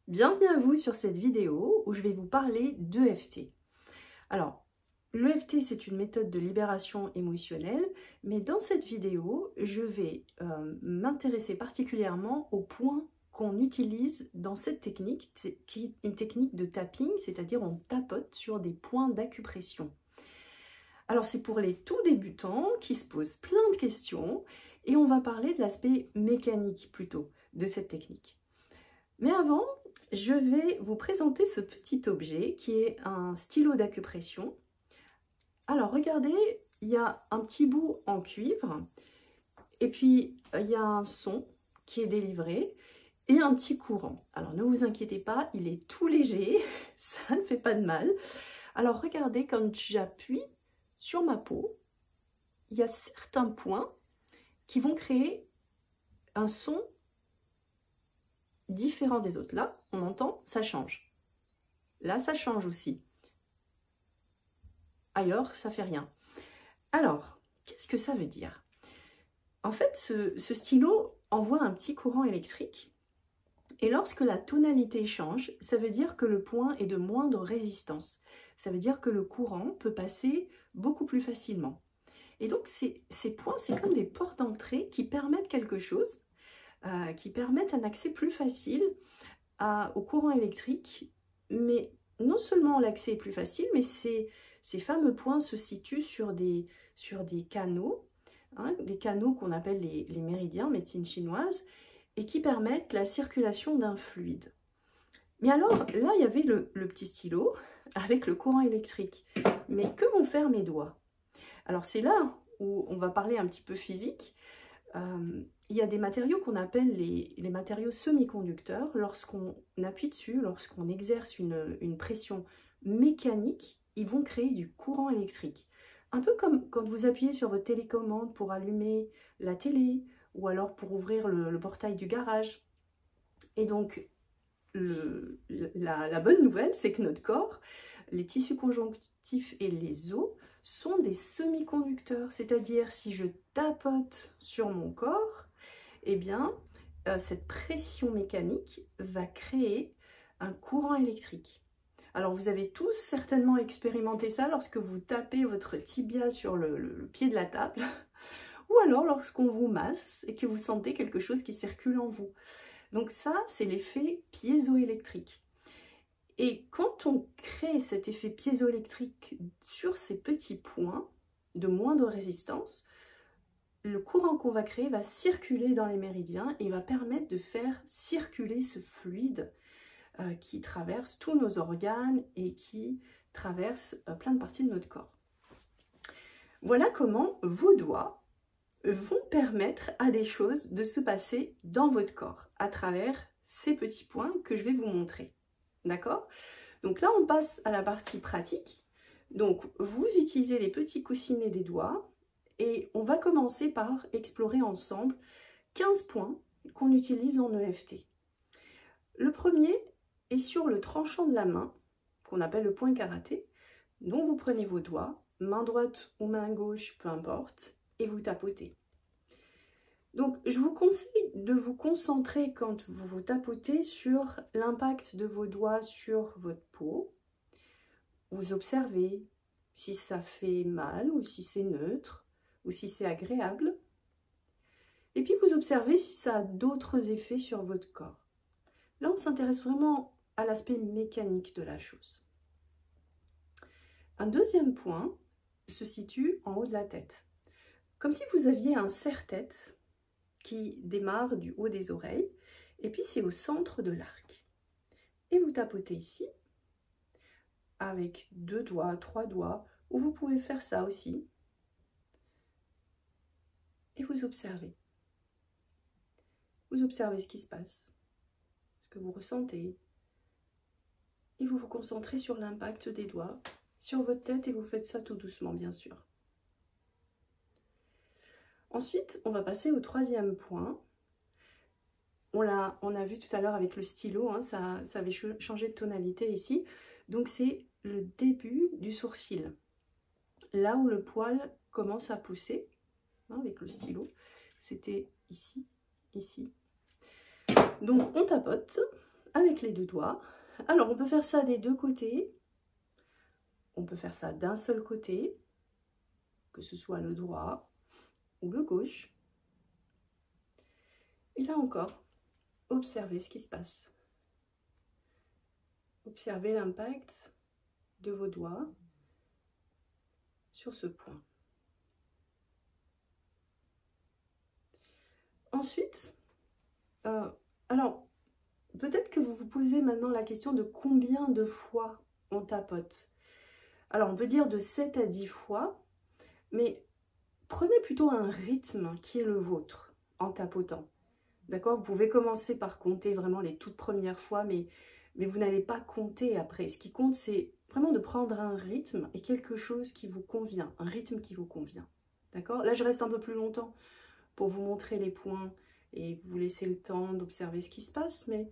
Bienvenue à vous sur cette vidéo où je vais vous parler d'EFT. Alors, l'EFT c'est une méthode de libération émotionnelle, mais dans cette vidéo, je vais m'intéresser particulièrement aux points qu'on utilise dans cette technique, qui est une technique de tapping, c'est-à-dire on tapote sur des points d'acupression. Alors c'est pour les tout débutants qui se posent plein de questions et on va parler de l'aspect mécanique plutôt de cette technique. Mais avant, je vais vous présenter ce petit objet qui est un stylo d'acupression. Alors regardez, il y a un petit bout en cuivre et puis il y a un son qui est délivré et un petit courant. Alors ne vous inquiétez pas, il est tout léger, ça ne fait pas de mal. Alors regardez, quand j'appuie sur ma peau, il y a certains points qui vont créer un son différent des autres. Là, on entend, ça change. Là, ça change aussi. Ailleurs, ça fait rien. Alors, qu'est-ce que ça veut dire? En fait, ce stylo envoie un petit courant électrique et lorsque la tonalité change, ça veut dire que le point est de moindre résistance. Ça veut dire que le courant peut passer beaucoup plus facilement. Et donc, ces points, c'est comme des portes d'entrée qui permettent quelque chose, qui permettent un accès plus facile au courant électrique, mais non seulement l'accès est plus facile, mais ces fameux points se situent sur des canaux, hein, des canaux qu'on appelle les méridiens en médecine chinoise, et qui permettent la circulation d'un fluide. Mais alors, là, il y avait le petit stylo avec le courant électrique. Mais que vont faire mes doigts? Alors, c'est là où on va parler un petit peu physique. Il y a des matériaux qu'on appelle les matériaux semi-conducteurs. Lorsqu'on appuie dessus, lorsqu'on exerce une pression mécanique, ils vont créer du courant électrique. Un peu comme quand vous appuyez sur votre télécommande pour allumer la télé ou alors pour ouvrir le portail du garage. Et donc, la bonne nouvelle, c'est que notre corps, les tissus conjonctifs et les os sont des semi-conducteurs. C'est-à-dire, si je tapote sur mon corps, eh bien, cette pression mécanique va créer un courant électrique. Alors, vous avez tous certainement expérimenté ça lorsque vous tapez votre tibia sur le pied de la table, ou alors lorsqu'on vous masse et que vous sentez quelque chose qui circule en vous. Donc ça, c'est l'effet piézoélectrique. Et quand on crée cet effet piézoélectrique sur ces petits points de moindre résistance, le courant qu'on va créer va circuler dans les méridiens et va permettre de faire circuler ce fluide qui traverse tous nos organes et qui traverse plein de parties de notre corps. Voilà comment vos doigts vont permettre à des choses de se passer dans votre corps à travers ces petits points que je vais vous montrer. D'accord? Donc là, on passe à la partie pratique. Donc, vous utilisez les petits coussinets des doigts et on va commencer par explorer ensemble 15 points qu'on utilise en EFT. Le premier est sur le tranchant de la main, qu'on appelle le point karaté, dont vous prenez vos doigts, main droite ou main gauche, peu importe, et vous tapotez. Donc, je vous conseille de vous concentrer quand vous vous tapotez sur l'impact de vos doigts sur votre peau. Vous observez si ça fait mal ou si c'est neutre ou si c'est agréable. Et puis, vous observez si ça a d'autres effets sur votre corps. Là, on s'intéresse vraiment à l'aspect mécanique de la chose. Un deuxième point se situe en haut de la tête. Comme si vous aviez un serre-tête qui démarre du haut des oreilles, et puis c'est au centre de l'arc. Et vous tapotez ici, avec 2 doigts, 3 doigts, ou vous pouvez faire ça aussi. Et vous observez. Vous observez ce qui se passe, ce que vous ressentez. Et vous vous concentrez sur l'impact des doigts, sur votre tête, et vous faites ça tout doucement, bien sûr. Ensuite, on va passer au troisième point. On a vu tout à l'heure avec le stylo, hein, ça avait changé de tonalité ici. Donc c'est le début du sourcil. Là où le poil commence à pousser, hein, avec le stylo, c'était ici, ici. Donc on tapote avec les deux doigts. Alors, on peut faire ça des deux côtés. On peut faire ça d'un seul côté, que ce soit le droit ou le gauche. Et là encore, observez ce qui se passe. Observez l'impact de vos doigts sur ce point. Ensuite, alors, peut-être que vous vous posez maintenant la question de combien de fois on tapote. Alors, on peut dire de 7 à 10 fois, mais prenez plutôt un rythme qui est le vôtre en tapotant. D'accord? Vous pouvez commencer par compter vraiment les toutes premières fois, mais vous n'allez pas compter après. Ce qui compte, c'est vraiment de prendre un rythme et quelque chose qui vous convient, un rythme qui vous convient. D'accord? Là, je reste un peu plus longtemps pour vous montrer les points et vous laisser le temps d'observer ce qui se passe, mais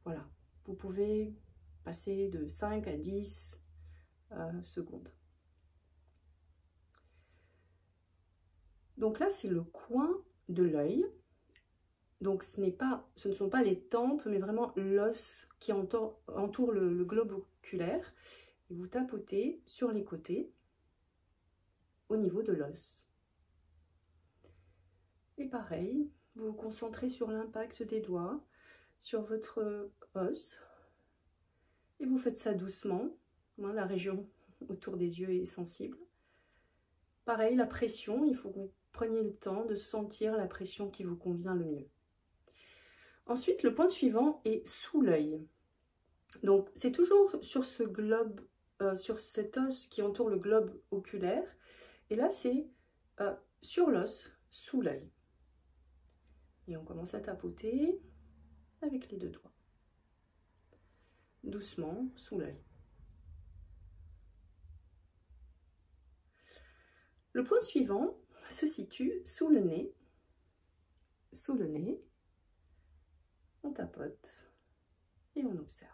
voilà, vous pouvez passer de 5 à 10 secondes. Donc là, c'est le coin de l'œil. Donc ce ne sont pas les tempes, mais vraiment l'os qui entoure le globe oculaire. Et vous tapotez sur les côtés, au niveau de l'os. Et pareil, vous vous concentrez sur l'impact des doigts, sur votre os. Et vous faites ça doucement. La région autour des yeux est sensible. Pareil, la pression, il faut que vous preniez le temps de sentir la pression qui vous convient le mieux. Ensuite, le point suivant est sous l'œil. Donc, c'est toujours sur ce globe, sur cet os qui entoure le globe oculaire. Et là, c'est sur l'os, sous l'œil. Et on commence à tapoter avec les deux doigts. Doucement, sous l'œil. Le point suivant se situe sous le nez. Sous le nez, on tapote et on observe.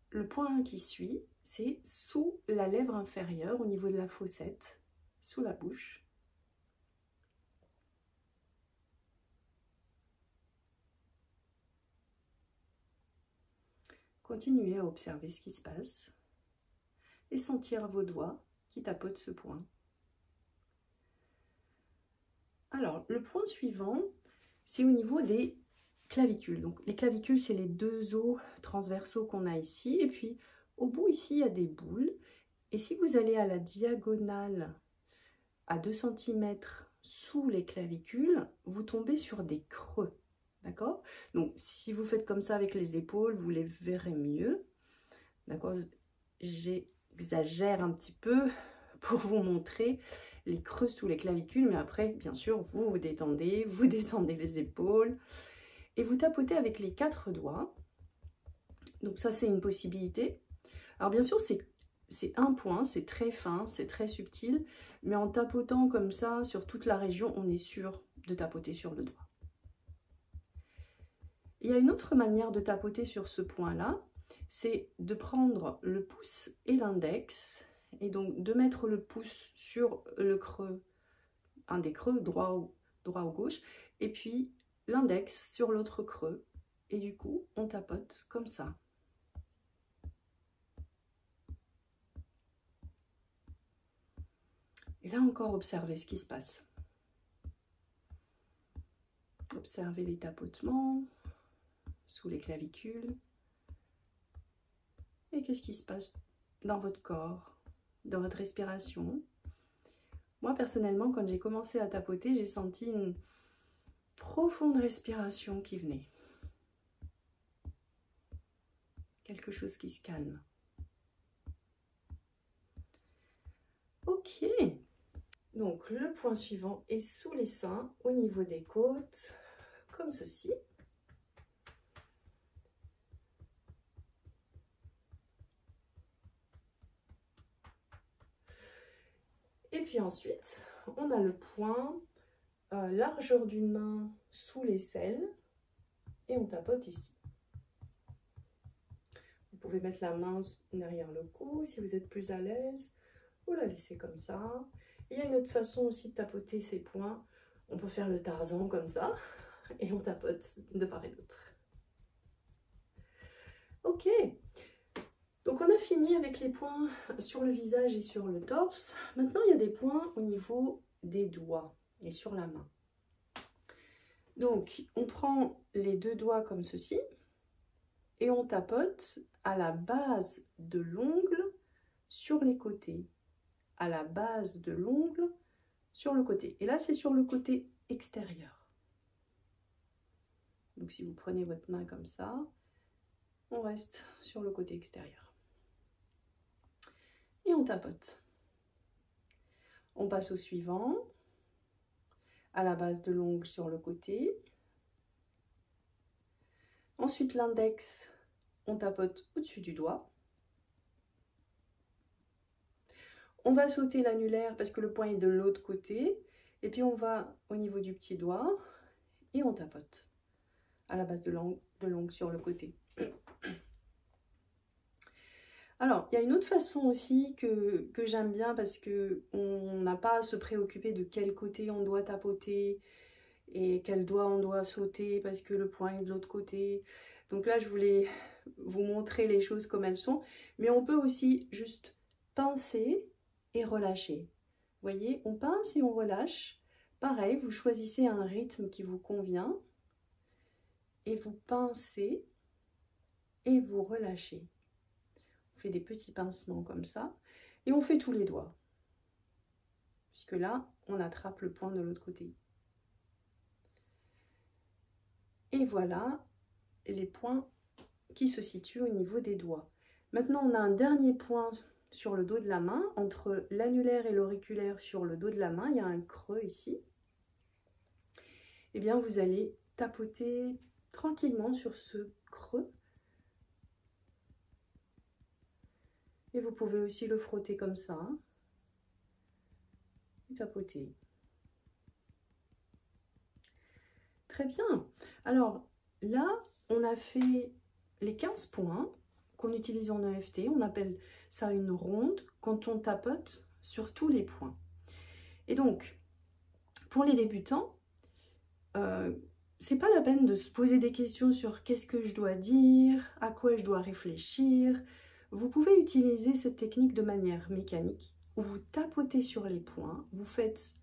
Le point qui suit, c'est sous la lèvre inférieure, au niveau de la fossette, sous la bouche. Continuez à observer ce qui se passe et sentir vos doigts qui tapotent ce point. Alors, le point suivant, c'est au niveau des clavicules. Donc, les clavicules, c'est les deux os transversaux qu'on a ici. Et puis, au bout, ici, il y a des boules. Et si vous allez à la diagonale à 2 cm sous les clavicules, vous tombez sur des creux. D'accord? Donc, si vous faites comme ça avec les épaules, vous les verrez mieux. D'accord? J'exagère un petit peu pour vous montrer les creux sous les clavicules, mais après, bien sûr, vous détendez, vous descendez les épaules et vous tapotez avec les 4 doigts. Donc ça, c'est une possibilité. Alors bien sûr, c'est un point, c'est très fin, c'est très subtil, mais en tapotant comme ça sur toute la région, on est sûr de tapoter sur le doigt. Il y a une autre manière de tapoter sur ce point-là, c'est de prendre le pouce et l'index, et donc de mettre le pouce sur le creux, un des creux, droit ou gauche, et puis l'index sur l'autre creux, et du coup, on tapote comme ça. Et là encore, observez ce qui se passe. Observez les tapotements sous les clavicules. Et qu'est-ce qui se passe dans votre corps, dans votre respiration? Moi, personnellement, quand j'ai commencé à tapoter, j'ai senti une profonde respiration qui venait. Quelque chose qui se calme. Ok. Donc, le point suivant est sous les seins, au niveau des côtes, comme ceci. Et puis ensuite, on a le point, largeur d'une main sous l'aisselle, et on tapote ici. Vous pouvez mettre la main derrière le cou si vous êtes plus à l'aise, ou la laisser comme ça. Il y a une autre façon aussi de tapoter ces points. On peut faire le Tarzan comme ça, et on tapote de part et d'autre. Ok, donc on a fini avec les points sur le visage et sur le torse. Maintenant, il y a des points au niveau des doigts et sur la main. Donc, on prend les deux doigts comme ceci, et on tapote à la base de l'ongle sur les côtés. À la base de l'ongle sur le côté. Et là, c'est sur le côté extérieur. Donc, si vous prenez votre main comme ça, on reste sur le côté extérieur. Et on tapote. On passe au suivant. À la base de l'ongle sur le côté. Ensuite, l'index, on tapote au-dessus du doigt. On va sauter l'annulaire parce que le point est de l'autre côté. Et puis on va au niveau du petit doigt et on tapote à la base de l'ongle sur le côté. Alors, il y a une autre façon aussi que j'aime bien parce qu'on n'a pas à se préoccuper de quel côté on doit tapoter et quel doigt on doit sauter parce que le point est de l'autre côté. Donc là, je voulais vous montrer les choses comme elles sont. Mais on peut aussi juste pincer et relâcher. Vous voyez, on pince et on relâche. Pareil, vous choisissez un rythme qui vous convient et vous pincez et vous relâchez. On fait des petits pincements comme ça et on fait tous les doigts. Puisque là, on attrape le point de l'autre côté. Et voilà les points qui se situent au niveau des doigts. Maintenant, on a un dernier point sur le dos de la main, entre l'annulaire et l'auriculaire sur le dos de la main, il y a un creux ici. Eh bien, vous allez tapoter tranquillement sur ce creux. Et vous pouvez aussi le frotter comme ça. Hein, et tapoter. Très bien. Alors, là, on a fait les 15 points qu'on utilise en EFT. On appelle ça une ronde quand on tapote sur tous les points. Et donc, pour les débutants, c'est pas la peine de se poser des questions sur qu'est-ce que je dois dire, à quoi je dois réfléchir. Vous pouvez utiliser cette technique de manière mécanique, où vous tapotez sur les points, vous faites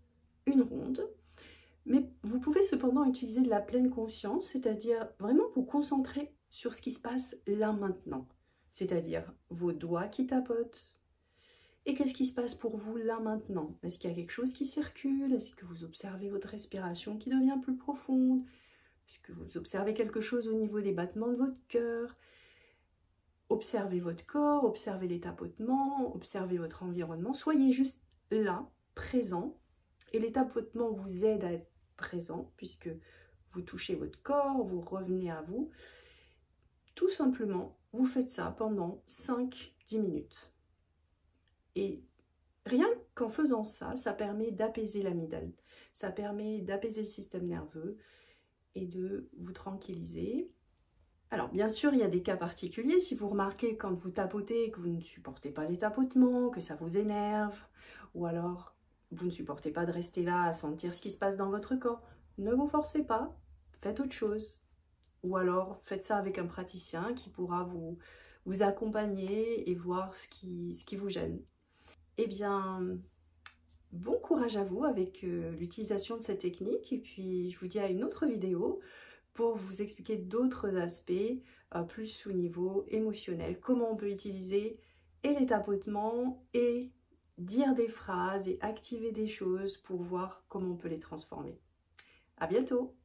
une ronde, mais vous pouvez cependant utiliser de la pleine conscience, c'est-à-dire vraiment vous concentrer sur ce qui se passe là maintenant, c'est-à-dire vos doigts qui tapotent. Et qu'est-ce qui se passe pour vous là maintenant? Est-ce qu'il y a quelque chose qui circule? Est-ce que vous observez votre respiration qui devient plus profonde? Est-ce que vous observez quelque chose au niveau des battements de votre cœur? Observez votre corps, observez les tapotements, observez votre environnement. Soyez juste là, présent. Et les tapotements vous aident à être présent puisque vous touchez votre corps, vous revenez à vous. Tout simplement, vous faites ça pendant 5-10 minutes. Et rien qu'en faisant ça, ça permet d'apaiser l'amygdale, ça permet d'apaiser le système nerveux et de vous tranquilliser. Alors bien sûr, il y a des cas particuliers. Si vous remarquez quand vous tapotez que vous ne supportez pas les tapotements, que ça vous énerve, ou alors vous ne supportez pas de rester là à sentir ce qui se passe dans votre corps, ne vous forcez pas, faites autre chose. Ou alors faites ça avec un praticien qui pourra vous accompagner et voir ce qui vous gêne. Eh bien, bon courage à vous avec l'utilisation de cette technique et puis je vous dis à une autre vidéo pour vous expliquer d'autres aspects plus au niveau émotionnel, comment on peut utiliser et les tapotements et dire des phrases et activer des choses pour voir comment on peut les transformer. À bientôt!